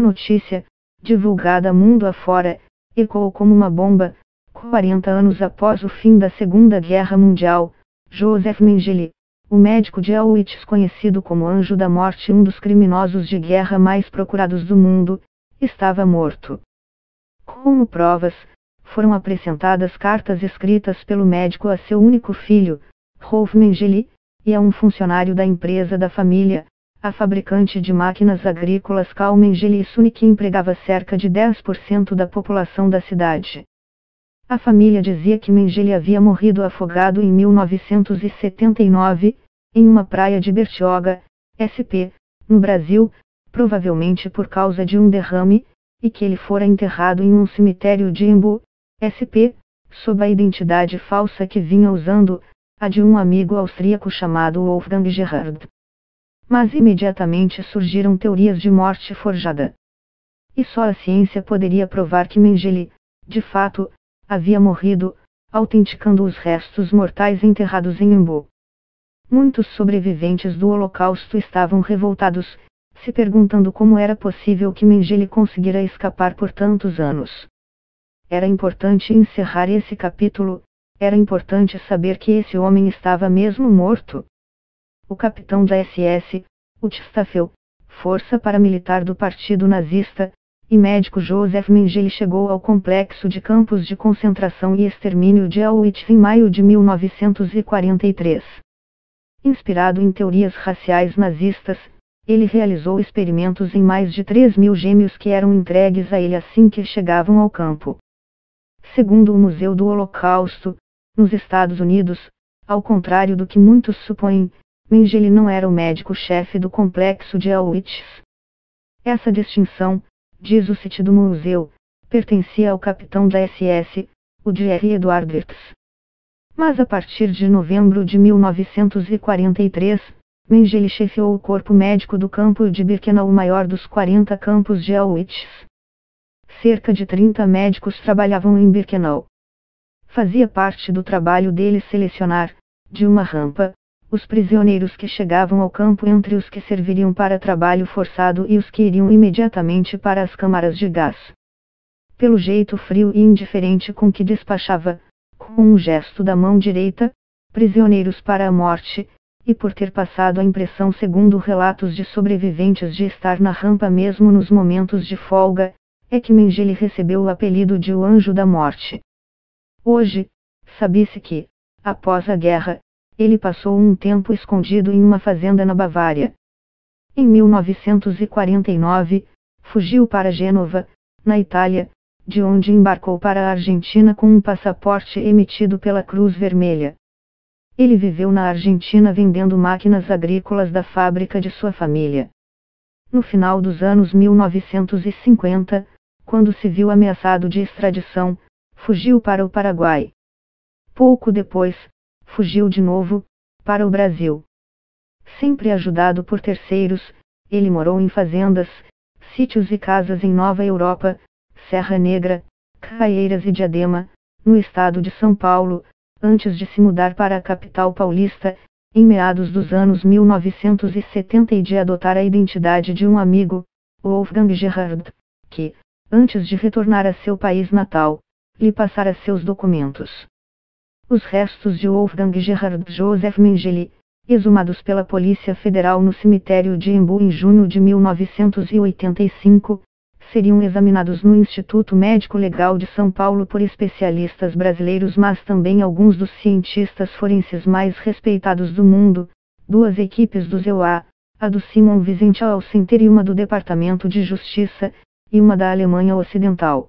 A notícia, divulgada mundo afora, ecoou como uma bomba. 40 anos após o fim da Segunda Guerra Mundial, Joseph Mengele, o médico de Auschwitz conhecido como Anjo da Morte, um dos criminosos de guerra mais procurados do mundo, estava morto. Como provas, foram apresentadas cartas escritas pelo médico a seu único filho, Rolf Mengele, e a um funcionário da empresa da família, a fabricante de máquinas agrícolas Karl Mengele Suni, que empregava cerca de 10% da população da cidade. A família dizia que Mengele havia morrido afogado em 1979, em uma praia de Bertioga, SP, no Brasil, provavelmente por causa de um derrame, e que ele fora enterrado em um cemitério de Embu, SP, sob a identidade falsa que vinha usando, a de um amigo austríaco chamado Wolfgang Gerhard. Mas imediatamente surgiram teorias de morte forjada. E só a ciência poderia provar que Mengele, de fato, havia morrido, autenticando os restos mortais enterrados em Embu. Muitos sobreviventes do Holocausto estavam revoltados, se perguntando como era possível que Mengele conseguira escapar por tantos anos. Era importante encerrar esse capítulo, era importante saber que esse homem estava mesmo morto. O capitão da SS, Ustaffel, força paramilitar do Partido Nazista, e médico Joseph Mengele chegou ao complexo de campos de concentração e extermínio de Auschwitz em maio de 1943. Inspirado em teorias raciais nazistas, ele realizou experimentos em mais de 3.000 gêmeos que eram entregues a ele assim que chegavam ao campo. Segundo o Museu do Holocausto, nos Estados Unidos, ao contrário do que muitos supõem, Mengele não era o médico-chefe do complexo de Auschwitz. Essa distinção, diz o site do museu, pertencia ao capitão da SS, o Dr. Edward Wirtz. Mas a partir de novembro de 1943, Mengele chefiou o corpo médico do campo de Birkenau, o maior dos 40 campos de Auschwitz. Cerca de 30 médicos trabalhavam em Birkenau. Fazia parte do trabalho deles selecionar, de uma rampa, os prisioneiros que chegavam ao campo entre os que serviriam para trabalho forçado e os que iriam imediatamente para as câmaras de gás. Pelo jeito frio e indiferente com que despachava, com um gesto da mão direita, prisioneiros para a morte, e por ter passado a impressão, segundo relatos de sobreviventes, de estar na rampa mesmo nos momentos de folga, é que Mengele recebeu o apelido de o Anjo da Morte. Hoje, sabe-se que, após a guerra, ele passou um tempo escondido em uma fazenda na Bavária. Em 1949, fugiu para Gênova, na Itália, de onde embarcou para a Argentina com um passaporte emitido pela Cruz Vermelha. Ele viveu na Argentina vendendo máquinas agrícolas da fábrica de sua família. No final dos anos 1950, quando se viu ameaçado de extradição, fugiu para o Paraguai. Pouco depois, fugiu de novo, para o Brasil. Sempre ajudado por terceiros, ele morou em fazendas, sítios e casas em Nova Europa, Serra Negra, Caieiras e Diadema, no estado de São Paulo, antes de se mudar para a capital paulista, em meados dos anos 1970, e de adotar a identidade de um amigo, Wolfgang Gerhard, que, antes de retornar a seu país natal, lhe passara seus documentos. Os restos de Wolfgang Gerhard Joseph Mengele, exumados pela Polícia Federal no cemitério de Embu em junho de 1985, seriam examinados no Instituto Médico Legal de São Paulo por especialistas brasileiros, mas também alguns dos cientistas forenses mais respeitados do mundo, duas equipes do ZEUA, a do Simon Wiesenthal Center e uma do Departamento de Justiça, e uma da Alemanha Ocidental.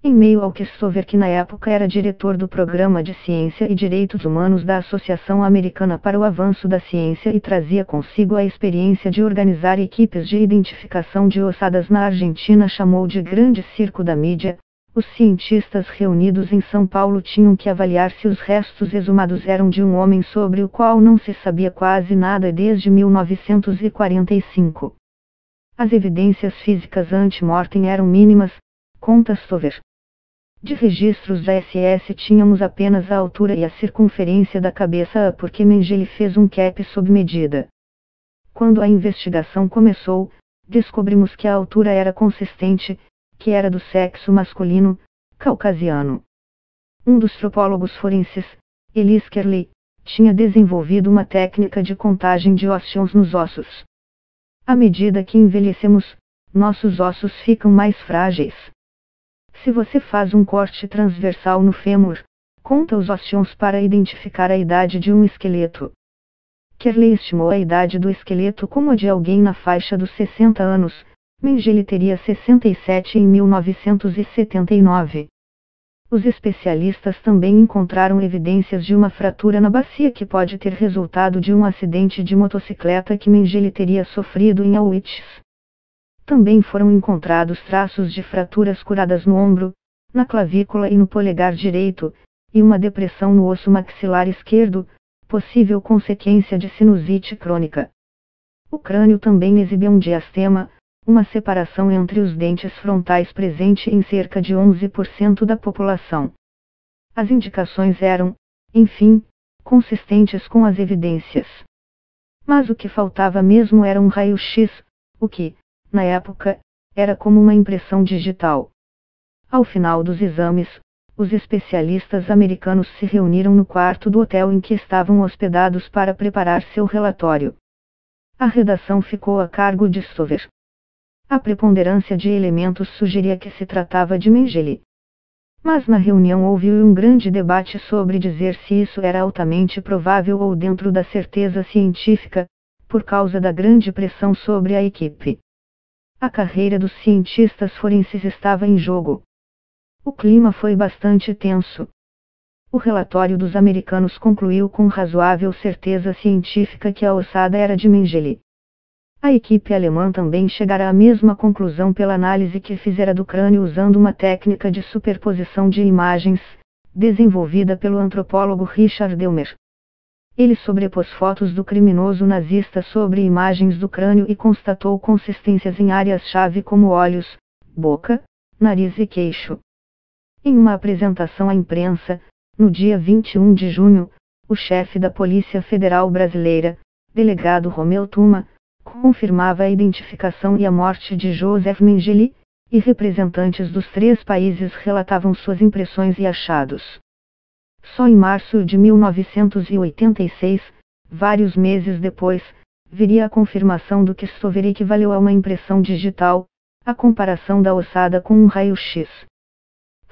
Em meio ao Christopher, que na época era diretor do Programa de Ciência e Direitos Humanos da Associação Americana para o Avanço da Ciência e trazia consigo a experiência de organizar equipes de identificação de ossadas na Argentina, chamou de grande circo da mídia, os cientistas reunidos em São Paulo tinham que avaliar se os restos exumados eram de um homem sobre o qual não se sabia quase nada desde 1945. As evidências físicas ante-mortem eram mínimas, conta Stover. De registros da SS tínhamos apenas a altura e a circunferência da cabeça, porque Mengele fez um cap sob medida. Quando a investigação começou, descobrimos que a altura era consistente, que era do sexo masculino, caucasiano. Um dos tropólogos forenses, Ellis Kerley, tinha desenvolvido uma técnica de contagem de ósseos nos ossos. À medida que envelhecemos, nossos ossos ficam mais frágeis. Se você faz um corte transversal no fêmur, conta os ósseos para identificar a idade de um esqueleto. Kerley estimou a idade do esqueleto como a de alguém na faixa dos 60 anos, Mengele teria 67 em 1979. Os especialistas também encontraram evidências de uma fratura na bacia que pode ter resultado de um acidente de motocicleta que Mengele teria sofrido em Auschwitz. Também foram encontrados traços de fraturas curadas no ombro, na clavícula e no polegar direito, e uma depressão no osso maxilar esquerdo, possível consequência de sinusite crônica. O crânio também exibia um diastema, uma separação entre os dentes frontais presente em cerca de 11% da população. As indicações eram, enfim, consistentes com as evidências. Mas o que faltava mesmo era um raio-x, o que, na época, era como uma impressão digital. Ao final dos exames, os especialistas americanos se reuniram no quarto do hotel em que estavam hospedados para preparar seu relatório. A redação ficou a cargo de Stover. A preponderância de elementos sugeria que se tratava de Mengele. Mas na reunião houve um grande debate sobre dizer se isso era altamente provável ou dentro da certeza científica, por causa da grande pressão sobre a equipe. A carreira dos cientistas forenses estava em jogo. O clima foi bastante tenso. O relatório dos americanos concluiu com razoável certeza científica que a ossada era de Mengele. A equipe alemã também chegara à mesma conclusão pela análise que fizera do crânio usando uma técnica de superposição de imagens, desenvolvida pelo antropólogo Richard Delmer. Ele sobrepôs fotos do criminoso nazista sobre imagens do crânio e constatou consistências em áreas-chave como olhos, boca, nariz e queixo. Em uma apresentação à imprensa, no dia 21 de junho, o chefe da Polícia Federal Brasileira, delegado Romeu Tuma, confirmava a identificação e a morte de Joseph Mengele, e representantes dos 3 países relatavam suas impressões e achados. Só em março de 1986, vários meses depois, viria a confirmação do que Stover equivaleu a uma impressão digital, a comparação da ossada com um raio-x.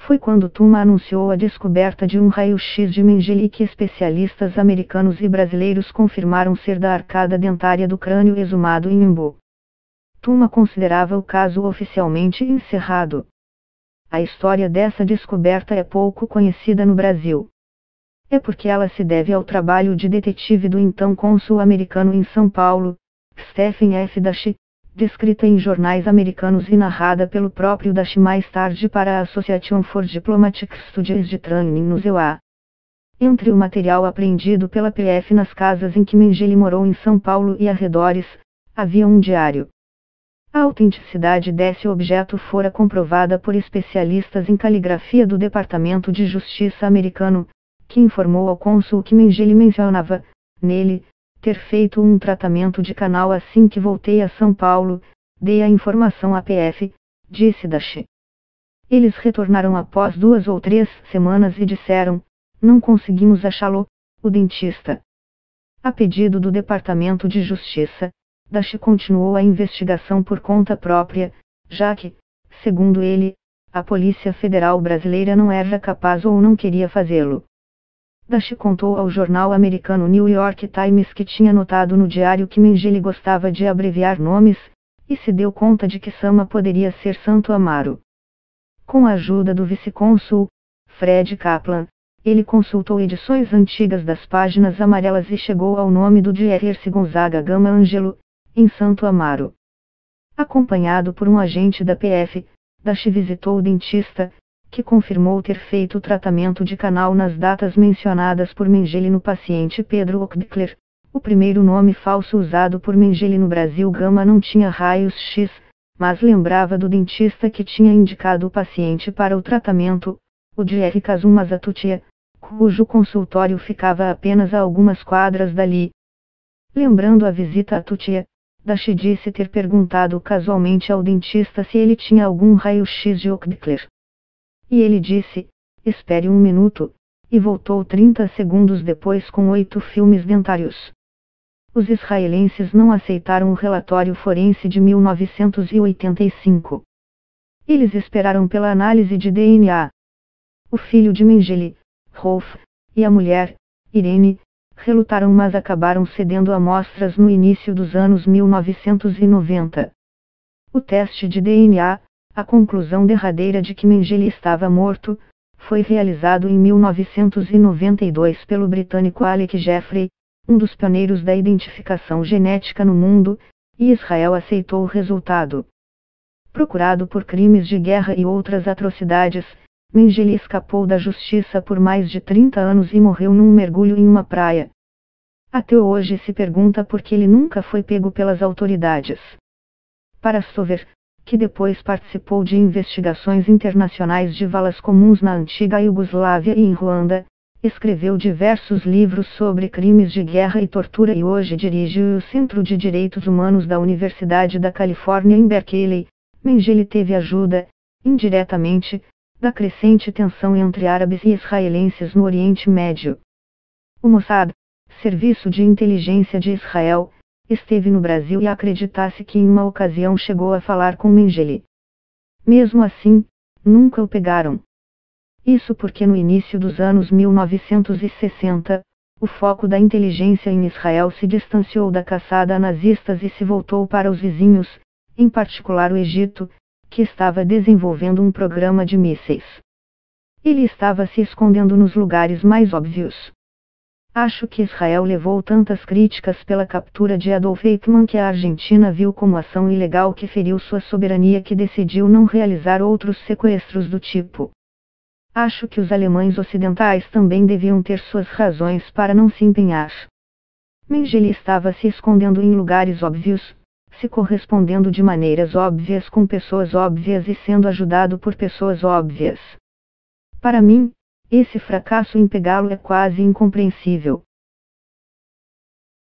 Foi quando Tuma anunciou a descoberta de um raio-x de Mengele que especialistas americanos e brasileiros confirmaram ser da arcada dentária do crânio exumado em Embu. Tuma considerava o caso oficialmente encerrado. A história dessa descoberta é pouco conhecida no Brasil. É porque ela se deve ao trabalho de detetive do então cônsul americano em São Paulo, Stephen F. Dash, descrita em jornais americanos e narrada pelo próprio Dash mais tarde para a Association for Diplomatic Studies de Training no ZEUA. Entre o material apreendido pela PF nas casas em que Mengele morou em São Paulo e arredores, havia um diário. A autenticidade desse objeto fora comprovada por especialistas em caligrafia do Departamento de Justiça americano, que informou ao cônsul que Mengele mencionava, nele, ter feito um tratamento de canal assim que voltei a São Paulo. Dei a informação à PF, disse Dash. Eles retornaram após 2 ou 3 semanas e disseram, não conseguimos achá-lo, o dentista. A pedido do Departamento de Justiça, Dash continuou a investigação por conta própria, já que, segundo ele, a Polícia Federal Brasileira não era capaz ou não queria fazê-lo. Dash contou ao jornal americano New York Times que tinha notado no diário que Mengele gostava de abreviar nomes, e se deu conta de que Sama poderia ser Santo Amaro. Com a ajuda do vice-cônsul, Fred Kaplan, ele consultou edições antigas das páginas amarelas e chegou ao nome do Dierce Gonzaga Gama Angelo, em Santo Amaro. Acompanhado por um agente da PF, Dash visitou o dentista, que confirmou ter feito o tratamento de canal nas datas mencionadas por Mengele no paciente Pedro Ockbichler. O primeiro nome falso usado por Mengele no Brasil Gama não tinha raios X, mas lembrava do dentista que tinha indicado o paciente para o tratamento, o Dr. Kazuma Zatutia, cujo consultório ficava apenas a algumas quadras dali. Lembrando a visita a Tutia, Dashi disse ter perguntado casualmente ao dentista se ele tinha algum raio-x de Oakdclear. E ele disse, espere um minuto, e voltou 30 segundos depois com 8 filmes dentários. Os israelenses não aceitaram o relatório forense de 1985. Eles esperaram pela análise de DNA. O filho de Mengele, Rolf, e a mulher, Irene, relutaram, mas acabaram cedendo amostras no início dos anos 1990. O teste de DNA, a conclusão derradeira de que Mengele estava morto, foi realizado em 1992 pelo britânico Alec Jeffrey, um dos pioneiros da identificação genética no mundo, e Israel aceitou o resultado. Procurado por crimes de guerra e outras atrocidades, Mengele escapou da justiça por mais de 30 anos e morreu num mergulho em uma praia. Até hoje se pergunta por que ele nunca foi pego pelas autoridades. Para Stover, que depois participou de investigações internacionais de valas comuns na antiga Iugoslávia e em Ruanda, escreveu diversos livros sobre crimes de guerra e tortura e hoje dirige o Centro de Direitos Humanos da Universidade da Califórnia em Berkeley. Mengele teve ajuda, indiretamente, da crescente tensão entre árabes e israelenses no Oriente Médio. O Mossad, Serviço de Inteligência de Israel, esteve no Brasil e acredita-se que em uma ocasião chegou a falar com Mengele. Mesmo assim, nunca o pegaram. Isso porque no início dos anos 1960, o foco da inteligência em Israel se distanciou da caçada a nazistas e se voltou para os vizinhos, em particular o Egito, que estava desenvolvendo um programa de mísseis. Ele estava se escondendo nos lugares mais óbvios. Acho que Israel levou tantas críticas pela captura de Adolf Eichmann que a Argentina viu como ação ilegal que feriu sua soberania que decidiu não realizar outros sequestros do tipo. Acho que os alemães ocidentais também deviam ter suas razões para não se empenhar. Mengele estava se escondendo em lugares óbvios, se correspondendo de maneiras óbvias com pessoas óbvias e sendo ajudado por pessoas óbvias. Para mim, esse fracasso em pegá-lo é quase incompreensível.